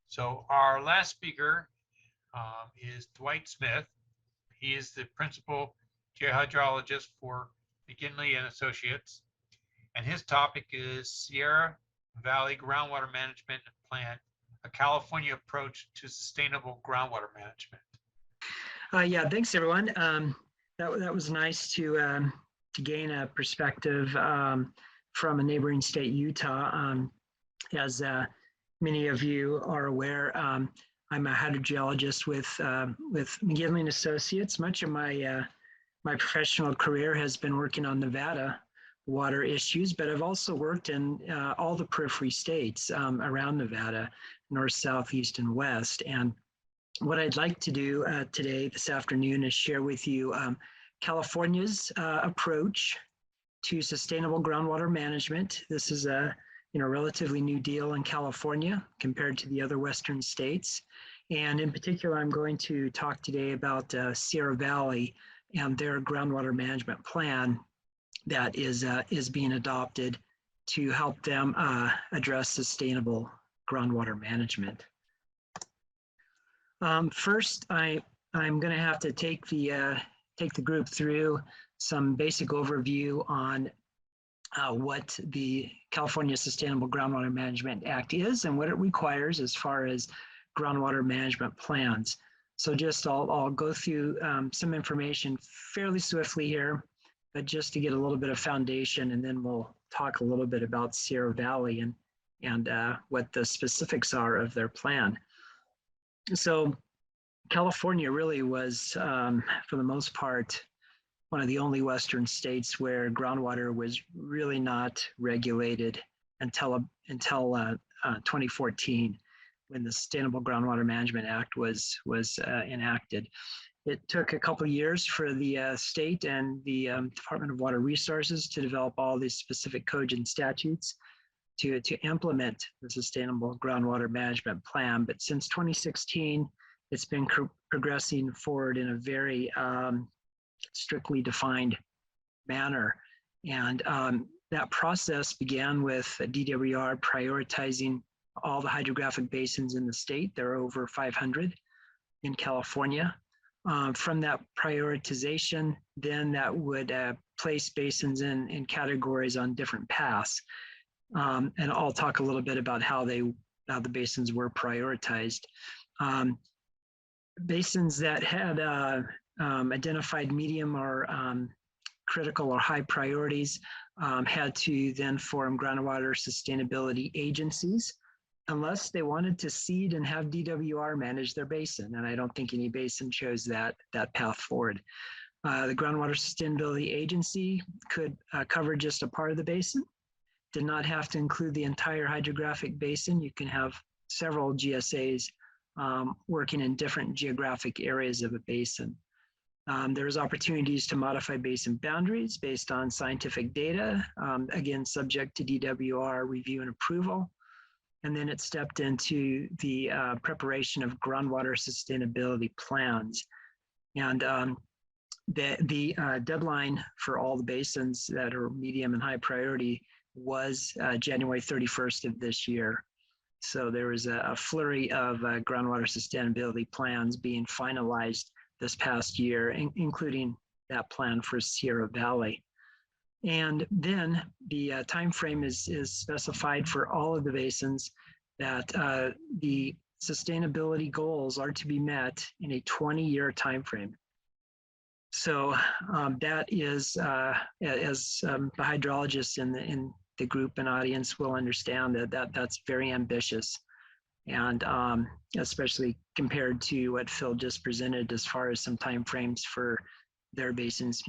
So our last speaker is Dwight Smith. He is the principal geohydrologist for McGinley and Associates, and his topic is Sierra Valley Groundwater Management Plan, a California approach to sustainable groundwater management. Yeah, thanks everyone. That was nice to gain a perspective from a neighboring state, Utah. As many of you are aware, I'm a hydrogeologist with McGinley and Associates. Much of my my professional career has been working on Nevada water issues, but I've also worked in all the periphery states around Nevada, north, south, east, and west. And what I'd like to do this afternoon, is share with you California's approach to sustainable groundwater management. This is a relatively new deal in California compared to the other Western states. And in particular, I'm going to talk today about Sierra Valley and their groundwater management plan that is being adopted to help them address sustainable groundwater management. First, I'm going to have to take the group through some basic overview on what the California Sustainable Groundwater Management Act is and what it requires as far as groundwater management plans. So I'll go through some information fairly swiftly here, but just to get a little bit of foundation, and then we'll talk a little bit about Sierra Valley and what the specifics are of their plan. So California really was, for the most part, one of the only Western states where groundwater was really not regulated until 2014, when the Sustainable Groundwater Management Act was enacted. It took a couple of years for the state and the Department of Water Resources to develop all these specific codes and statutes to implement the Sustainable Groundwater Management Plan. But since 2016, it's been progressing forward in a very strictly defined manner. And that process began with DWR prioritizing all the hydrographic basins in the state. There are over 500 in California. From that prioritization, then that would place basins in categories on different paths. And I'll talk a little bit about how the basins were prioritized. Basins that had identified medium or critical or high priorities had to then form groundwater sustainability agencies, unless they wanted to seed and have DWR manage their basin. And I don't think any basin chose that path forward. The Groundwater Sustainability Agency could cover just a part of the basin, did not have to include the entire hydrographic basin. You can have several GSAs working in different geographic areas of a basin. There's opportunities to modify basin boundaries based on scientific data, again, subject to DWR review and approval. And then it stepped into the preparation of groundwater sustainability plans. And the deadline for all the basins that are medium and high priority was January 31st of this year. So there was a flurry of groundwater sustainability plans being finalized this past year, including that plan for Sierra Valley. And then the time frame is specified for all of the basins that the sustainability goals are to be met in a 20-year time frame. So that is, as the hydrologists in the group and audience will understand, that's very ambitious. And especially compared to what Phil just presented as far as some timeframes for their basins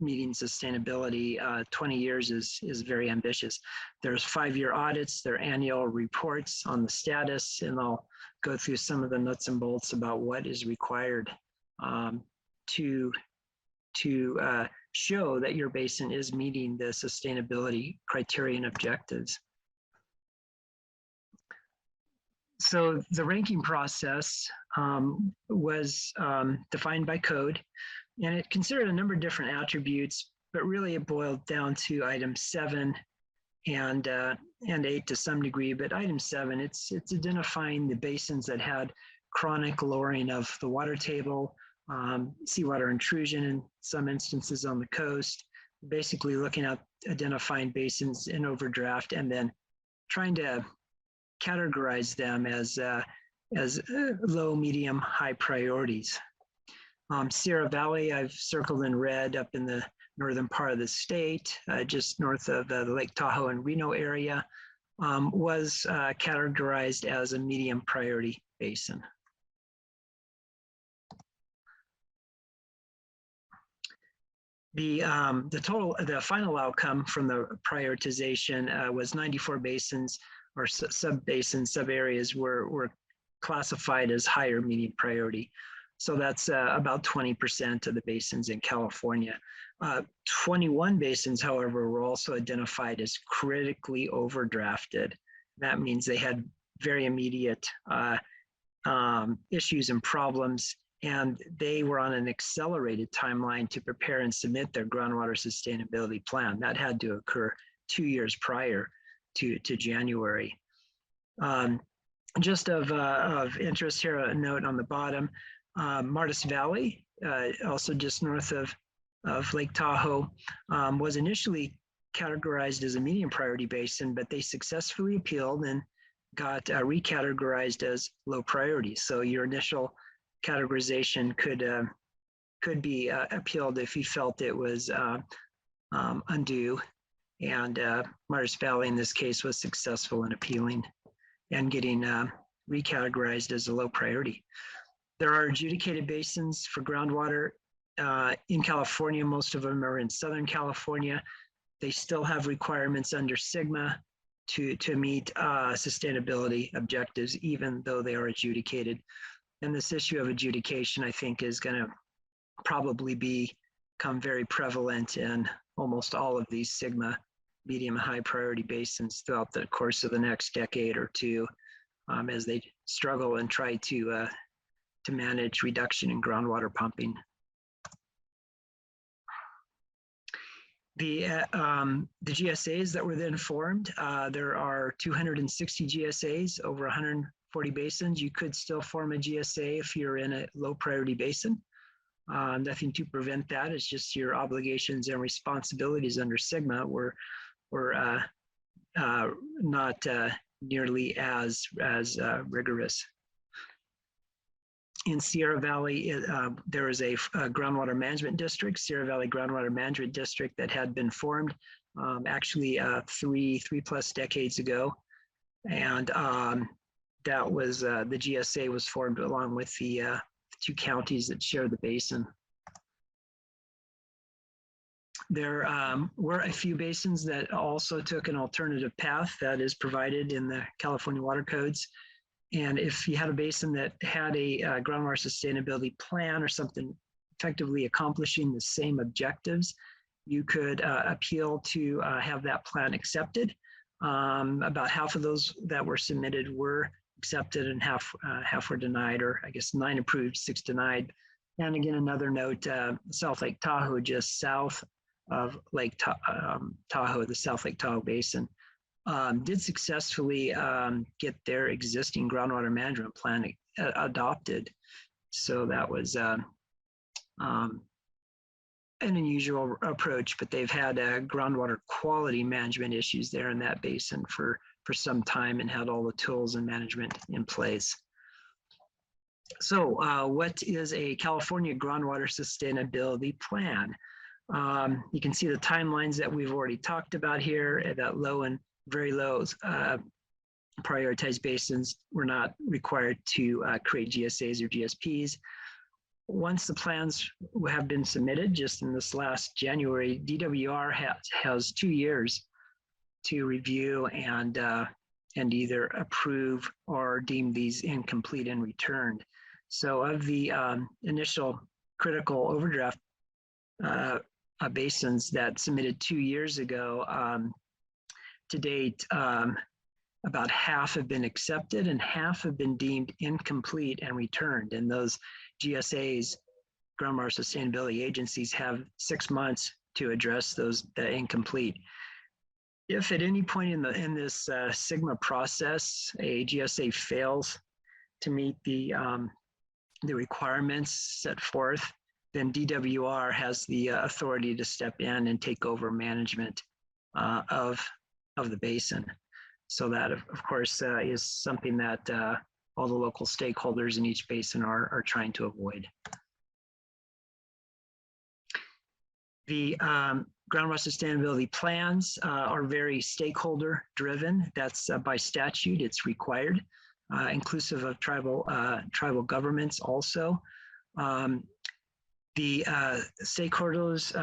meeting sustainability, 20 years is very ambitious. There's 5-year audits, there are annual reports on the status, and I'll go through some of the nuts and bolts about what is required to show that your basin is meeting the sustainability criteria and objectives. So the ranking process was defined by code, and it considered a number of different attributes, but really it boiled down to item 7 and 8 to some degree, but item 7, it's identifying the basins that had chronic lowering of the water table, seawater intrusion in some instances on the coast, basically looking at identifying basins in overdraft and then trying to categorize them as low, medium, high priorities. Sierra Valley, I've circled in red up in the northern part of the state, just north of the Lake Tahoe and Reno area, was categorized as a medium priority basin. The final outcome from the prioritization was 94 basins or sub-basins, sub-areas were classified as higher medium priority. So that's about 20% of the basins in California. 21 basins, however, were also identified as critically overdrafted. That means they had very immediate issues and problems, and they were on an accelerated timeline to prepare and submit their groundwater sustainability plan. That had to occur 2 years prior to January. Just of interest here, a note on the bottom, Martis Valley, also just north of Lake Tahoe, was initially categorized as a medium priority basin, but they successfully appealed and got recategorized as low priority. So your initial categorization could be appealed if you felt it was undue. And Martis Valley in this case was successful in appealing and getting recategorized as a low priority. There are adjudicated basins for groundwater in California. Most of them are in Southern California. They still have requirements under SGMA to meet sustainability objectives, even though they are adjudicated. And this issue of adjudication, I think, is going to probably become very prevalent in almost all of these SGMA medium and high priority basins throughout the course of the next decade or two, as they struggle and try to manage reduction in groundwater pumping. The GSAs that were then formed, there are 260 GSAs over 140 basins. You could still form a GSA if you're in a low priority basin. Nothing to prevent that. It's just your obligations and responsibilities under SGMA were not nearly as rigorous. In Sierra Valley, there is a groundwater management district, Sierra Valley Groundwater Management District, that had been formed actually three plus decades ago. And that was, the GSA was formed along with the 2 counties that share the basin. There were a few basins that also took an alternative path that is provided in the California water codes. And if you had a basin that had a groundwater sustainability plan or something effectively accomplishing the same objectives, you could appeal to have that plan accepted. About half of those that were submitted were accepted and half were denied, or I guess 9 approved, 6 denied. And again, another note, South Lake Tahoe, just south of Lake Tahoe, the South Lake Tahoe Basin, did successfully get their existing groundwater management plan adopted. So that was an unusual approach, but they've had groundwater quality management issues there in that basin for some time and had all the tools and management in place. So what is a California groundwater sustainability plan? You can see the timelines that we've already talked about here, that low and very low prioritized basins were not required to create GSAs or GSPs. Once the plans have been submitted, just in this last January, DWR has 2 years to review and either approve or deem these incomplete and returned. So of the initial critical overdraft basins that submitted 2 years ago, to date, about half have been accepted and half have been deemed incomplete and returned. And those GSAs, groundwater sustainability agencies, have 6 months to address the incomplete. If at any point in this Sigma process, a GSA fails to meet the requirements set forth, then DWR has the authority to step in and take over management of the basin. So that, of course, is something that all the local stakeholders in each basin are trying to avoid. The groundwater sustainability plans are very stakeholder driven. That's by statute, it's required, inclusive of tribal governments also. The stakeholders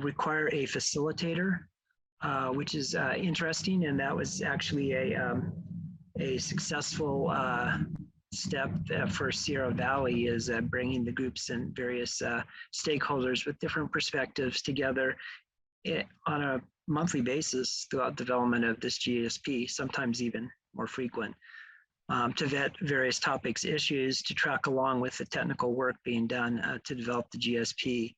require a facilitator, which is interesting, and that was actually a successful step for Sierra Valley, is bringing the groups and various stakeholders with different perspectives together on a monthly basis throughout development of this GSP, sometimes even more frequent, to vet various topics, issues, to track along with the technical work being done to develop the GSP.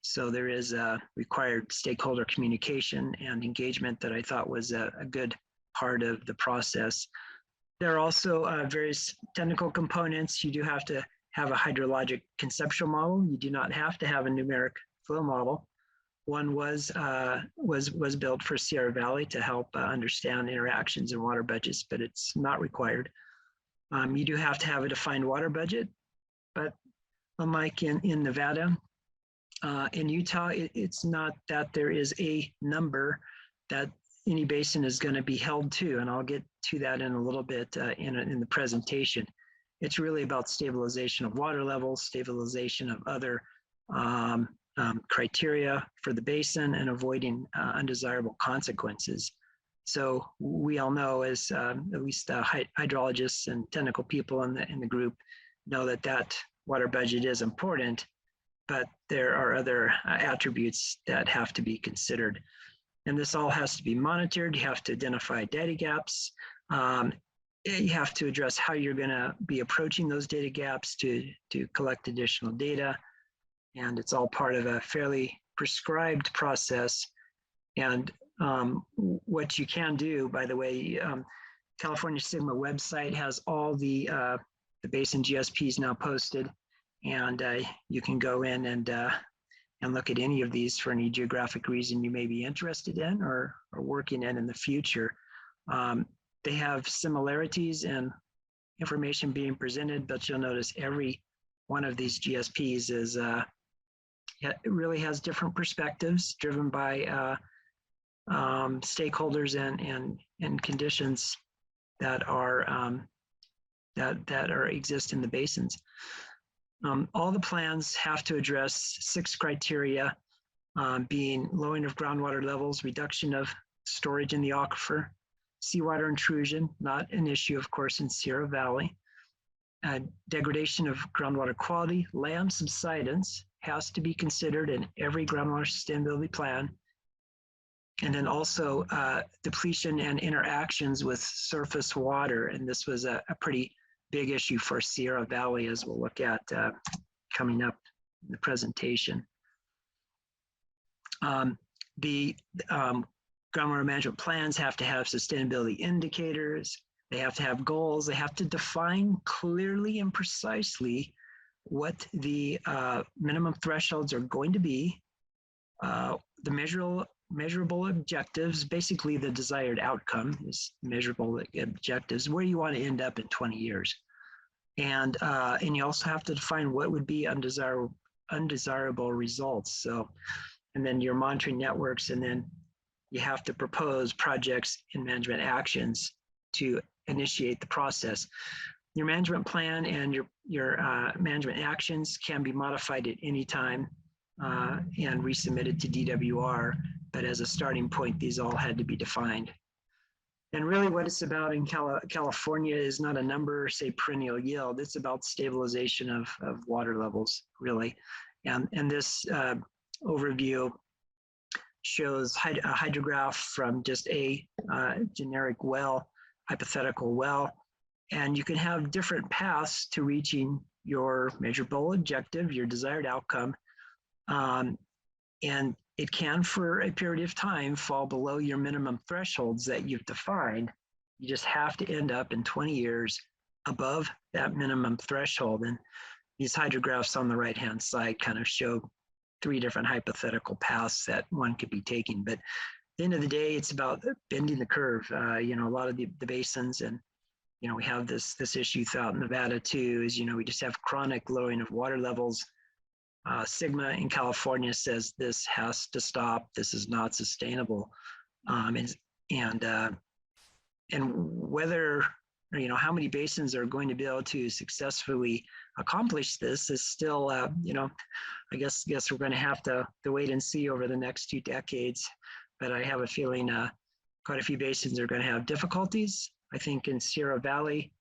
So there is a required stakeholder communication and engagement that I thought was a good part of the process. There are also various technical components. You do have to have a hydrologic conceptual model. You do not have to have a numeric flow model. One was built for Sierra Valley to help understand interactions in water budgets, but it's not required. You do have to have a defined water budget, but unlike in Nevada, in Utah, it's not that there is a number that any basin is going to be held to, and I'll get to that in a little bit in the presentation. It's really about stabilization of water levels, stabilization of other criteria for the basin, and avoiding undesirable consequences. So we all know, as at least hydrologists and technical people in the group know, that water budget is important, but there are other attributes that have to be considered. And this all has to be monitored. You have to identify data gaps. You have to address how you're going to be approaching those data gaps to collect additional data. And it's all part of a fairly prescribed process. And what you can do, by the way, California Sigma website has all the basin GSPs now posted, and you can go in and look at any of these for any geographic reason you may be interested in or working in the future. They have similarities in information being presented, but you'll notice every one of these GSPs is it really has different perspectives driven by stakeholders and conditions that exist in the basins. All the plans have to address 6 criteria, being lowering of groundwater levels, reduction of storage in the aquifer, seawater intrusion, not an issue, of course, in Sierra Valley, degradation of groundwater quality, land subsidence has to be considered in every groundwater sustainability plan, and then also depletion and interactions with surface water. And this was a pretty big issue for Sierra Valley, as we'll look at coming up in the presentation. The groundwater management plans have to have sustainability indicators. They have to have goals. They have to define clearly and precisely what the minimum thresholds are going to be, the measurable objectives, basically the desired outcome is measurable objectives, where you want to end up in 20 years. And you also have to define what would be undesirable results. So, and then your monitoring networks, and then you have to propose projects and management actions to initiate the process. Your management plan and your management actions can be modified at any time and resubmitted to DWR, but as a starting point, these all had to be defined. And really what it's about in California is not a number, say perennial yield, it's about stabilization of water levels, really. And this overview shows a hydrograph from just a generic well, hypothetical well, and you can have different paths to reaching your measurable objective, your desired outcome. And it can, for a period of time, fall below your minimum thresholds that you've defined. You just have to end up in 20 years above that minimum threshold. And these hydrographs on the right-hand side kind of show 3 different hypothetical paths that one could be taking. But at the end of the day, it's about bending the curve. You know, a lot of the basins, and, you know, we have this issue throughout Nevada too, is, you know, we just have chronic lowering of water levels. Sigma in California says this has to stop. This is not sustainable. And whether, you know, how many basins are going to be able to successfully accomplish this is still, you know, I guess we're going to have to wait and see over the next 2 decades. But I have a feeling quite a few basins are going to have difficulties. I think in Sierra Valley,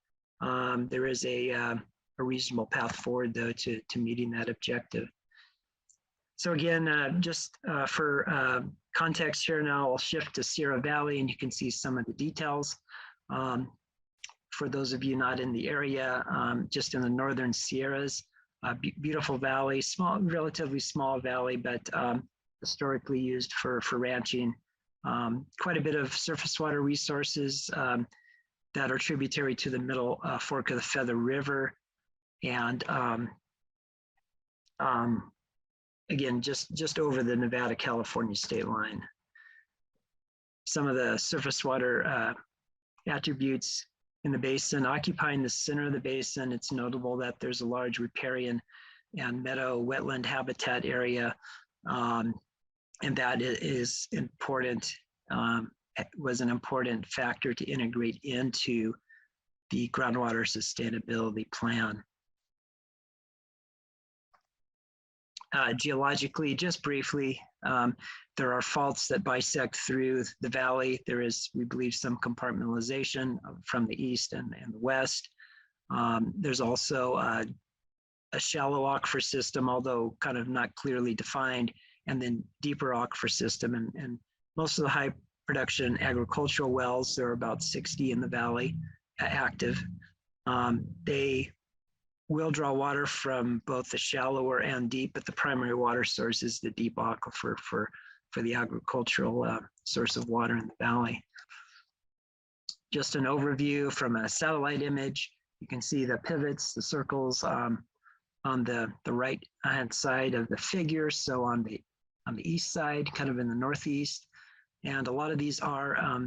there is a reasonable path forward, though, to meeting that objective. So again, just for context here now, I'll shift to Sierra Valley, and you can see some of the details. For those of you not in the area, just in the northern Sierras, beautiful valley, small, relatively small valley, but historically used for ranching. Quite a bit of surface water resources that are tributary to the middle fork of the Feather River. And again, just over the Nevada-California state line. Some of the surface water attributes in the basin, occupying the center of the basin, it's notable that there's a large riparian and meadow wetland habitat area, and that is important, was an important factor to integrate into the groundwater sustainability plan. Geologically, just briefly, there are faults that bisect through the valley. There is, we believe, some compartmentalization from the east and the west. There's also a shallow aquifer system, although kind of not clearly defined, and then deeper aquifer system. And most of the high production agricultural wells, there are about 60 in the valley active. They will draw water from both the shallower and deep, but the primary water source is the deep aquifer for the agricultural source of water in the valley. Just an overview from a satellite image. You can see the pivots, the circles on the right hand side of the figure. So on the east side, kind of in the northeast. And a lot of these are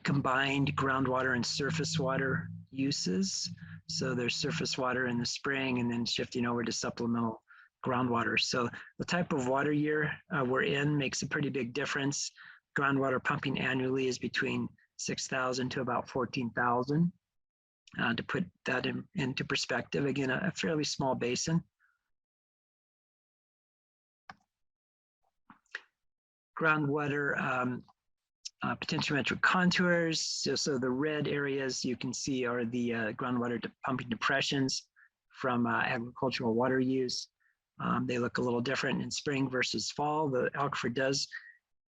combined groundwater and surface water uses. So there's surface water in the spring and then shifting over to supplemental groundwater. So the type of water year we're in makes a pretty big difference. Groundwater pumping annually is between 6,000 to about 14,000. To put that into perspective, again, a fairly small basin. Groundwater potentiometric contours. So the red areas you can see are the groundwater pumping depressions from agricultural water use. They look a little different in spring versus fall. The aquifer does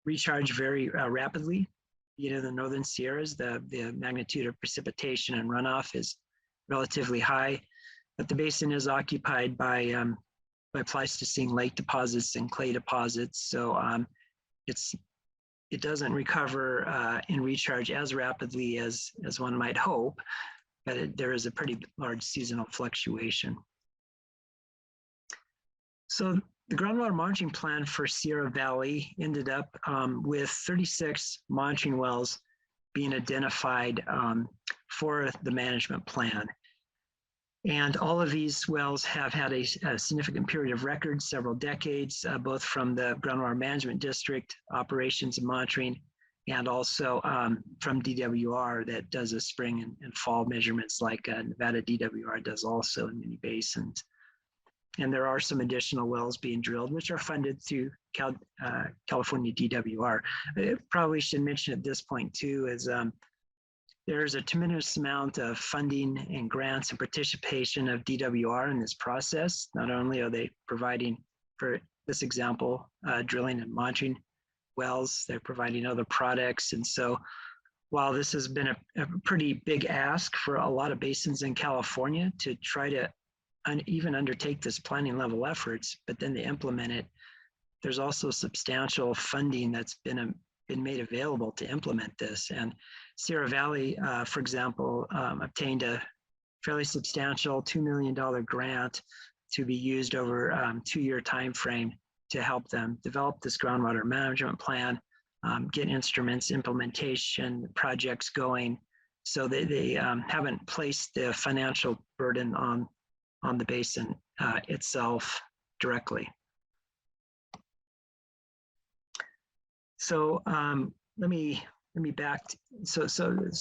recharge very rapidly. You know, the northern Sierras, the magnitude of precipitation and runoff is relatively high, but the basin is occupied by Pleistocene lake deposits and clay deposits. So it doesn't recover and recharge as rapidly as one might hope, but there is a pretty large seasonal fluctuation. So the groundwater monitoring plan for Sierra Valley ended up with 36 monitoring wells being identified for the management plan. And all of these wells have had a significant period of record, several decades, both from the Groundwater Management District operations and monitoring, and also from DWR that does a spring and fall measurements like Nevada DWR does also in many basins. And there are some additional wells being drilled, which are funded through California DWR. I probably should mention at this point too is there's a tremendous amount of funding and grants and participation of DWR in this process. Not only are they providing, for this example, drilling and monitoring wells, they're providing other products. And so while this has been a pretty big ask for a lot of basins in California to try to even undertake this planning level efforts, but then to implement it, there's also substantial funding that's been made available to implement this. And Sierra Valley, for example, obtained a fairly substantial $2 million grant to be used over a 2-year time frame to help them develop this groundwater management plan, get instruments, implementation projects going, so they haven't placed the financial burden on the basin itself directly. So let me back. So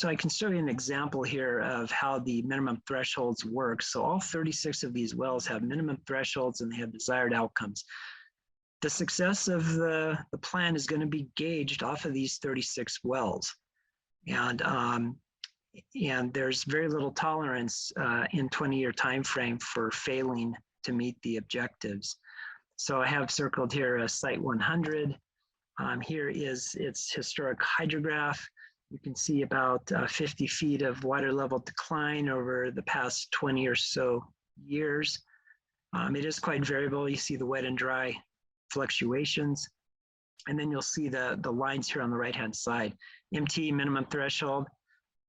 I can show you an example here of how the minimum thresholds work. So all 36 of these wells have minimum thresholds and they have desired outcomes. The success of the plan is going to be gauged off of these 36 wells, and there's very little tolerance in 20-year time frame for failing to meet the objectives. So I have circled here site 100. Here is its historic hydrograph. You can see about 50 feet of water level decline over the past 20 or so years. It is quite variable. You see the wet and dry fluctuations. And then you'll see the lines here on the right-hand side. MT, minimum threshold,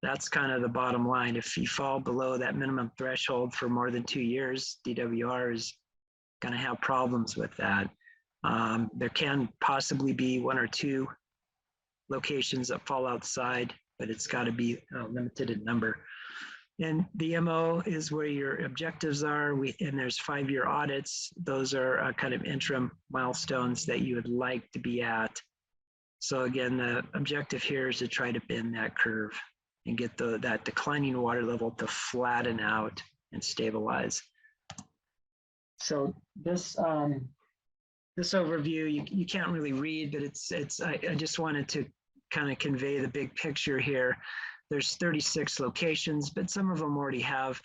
that's kind of the bottom line. If you fall below that minimum threshold for more than 2 years, DWR is going to have problems with that. There can possibly be 1 or 2 locations that fall outside, but it's got to be limited in number. And the MO is where your objectives are, and there's 5-year audits. Those are kind of interim milestones that you would like to be at. So again, the objective here is to try to bend that curve and get that declining water level to flatten out and stabilize. So this overview, you can't really read, but I just wanted to kind of convey the big picture here. There's 36 locations, but some of them already have,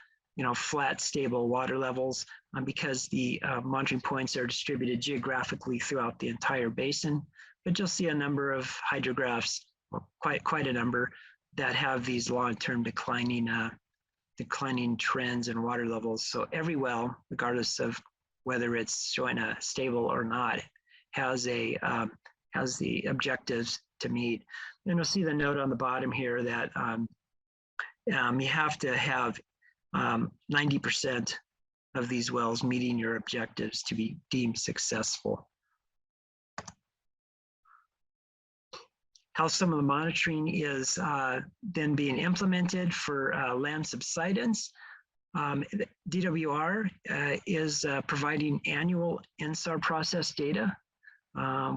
flat, stable water levels because the monitoring points are distributed geographically throughout the entire basin. But you'll see a number of hydrographs, or quite a number, that have these long-term declining trends in water levels. So every well, regardless of whether it's showing a stable or not, has the objectives to meet. And you'll see the note on the bottom here that you have to have 90% of these wells meeting your objectives to be deemed successful. How some of the monitoring is then being implemented for land subsidence. DWR is providing annual NSAR process data,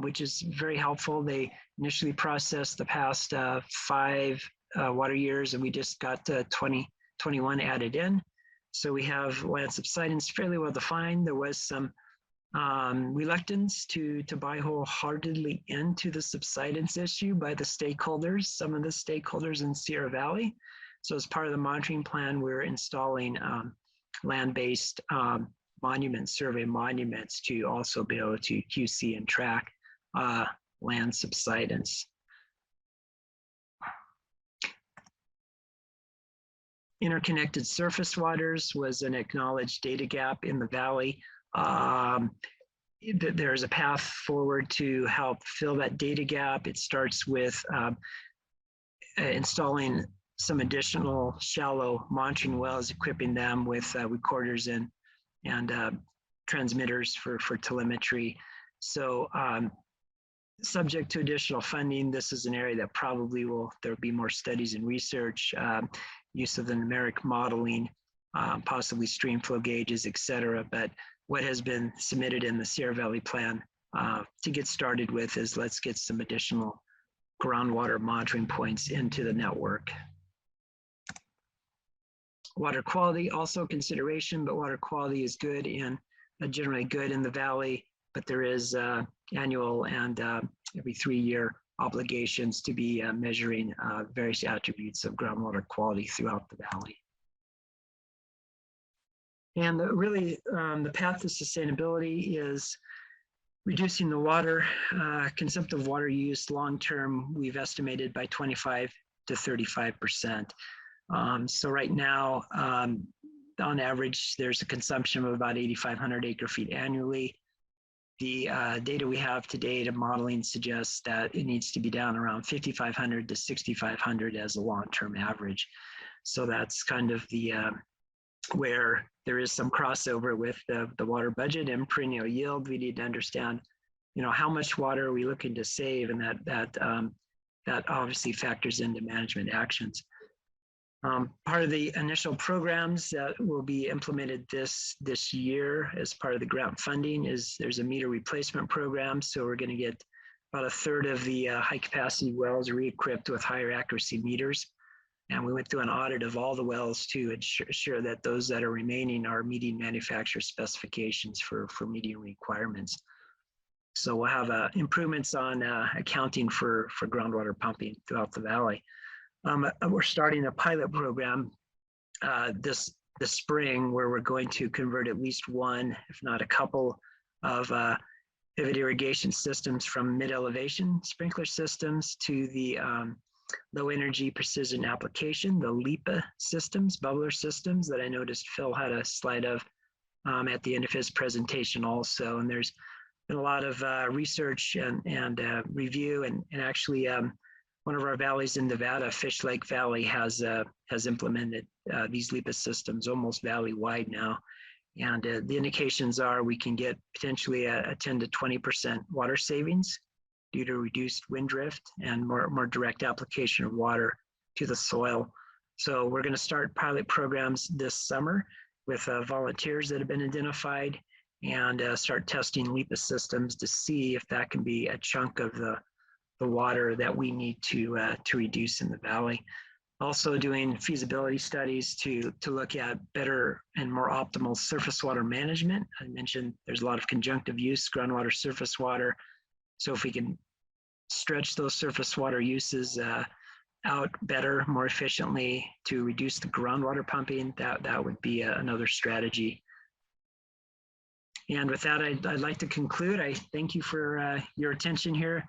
which is very helpful. They initially processed the past 5 water years, and we just got 2021 added in. So we have land subsidence fairly well defined. There was some reluctance to buy wholeheartedly into the subsidence issue by the stakeholders, some of the stakeholders in Sierra Valley. So as part of the monitoring plan, we're installing land-based survey monuments to also be able to QC and track land subsidence. Interconnected surface waters was an acknowledged data gap in the valley. There's a path forward to help fill that data gap. It starts with installing some additional shallow monitoring wells, equipping them with recorders and transmitters for telemetry. So subject to additional funding, this is an area that probably there'll be more studies and research, use of the numeric modeling, possibly stream flow gauges, et cetera. But what has been submitted in the Sierra Valley plan to get started with is let's get some additional groundwater monitoring points into the network. Water quality, also a consideration, but water quality is good and generally good in the valley, but there is annual and every 3-year obligations to be measuring various attributes of groundwater quality throughout the valley. And really, the path to sustainability is reducing the water, consumptive water use long-term, we've estimated by 25 to 35%. So right now, on average, there's a consumption of about 8,500 acre feet annually. the data we have today to modeling suggests that it needs to be down around 5,500 to 6,500 as a long-term average. So that's kind of the where there is some crossover with the water budget and perennial yield. We need to understand, how much water are we looking to save, and that obviously factors into management actions. Part of the initial programs that will be implemented this year as part of the grant funding is there's a meter replacement program. So we're going to get about a third of the high capacity wells re-equipped with higher accuracy meters. And we went through an audit of all the wells to ensure that those that are remaining are meeting manufacturer specifications for meeting requirements. So we'll have improvements on accounting for groundwater pumping throughout the valley. We're starting a pilot program this spring where we're going to convert at least one, if not a couple, of pivot irrigation systems from mid-elevation sprinkler systems to the low energy precision application, the LIPA systems, bubbler systems that I noticed Phil had a slide of at the end of his presentation also. And there's been a lot of research and review, and actually one of our valleys in Nevada, Fish Lake Valley, has implemented these LIPA systems almost valley-wide now. And the indications are we can get potentially a 10 to 20% water savings due to reduced wind drift and more direct application of water to the soil. So we're going to start pilot programs this summer with volunteers that have been identified, and start testing LIPA systems to see if that can be a chunk of the water that we need to reduce in the valley. Also doing feasibility studies to look at better and more optimal surface water management. I mentioned there's a lot of conjunctive use, groundwater, surface water. So if we can stretch those surface water uses out better, more efficiently to reduce the groundwater pumping, that would be another strategy. And with that, I'd like to conclude. I thank you for your attention here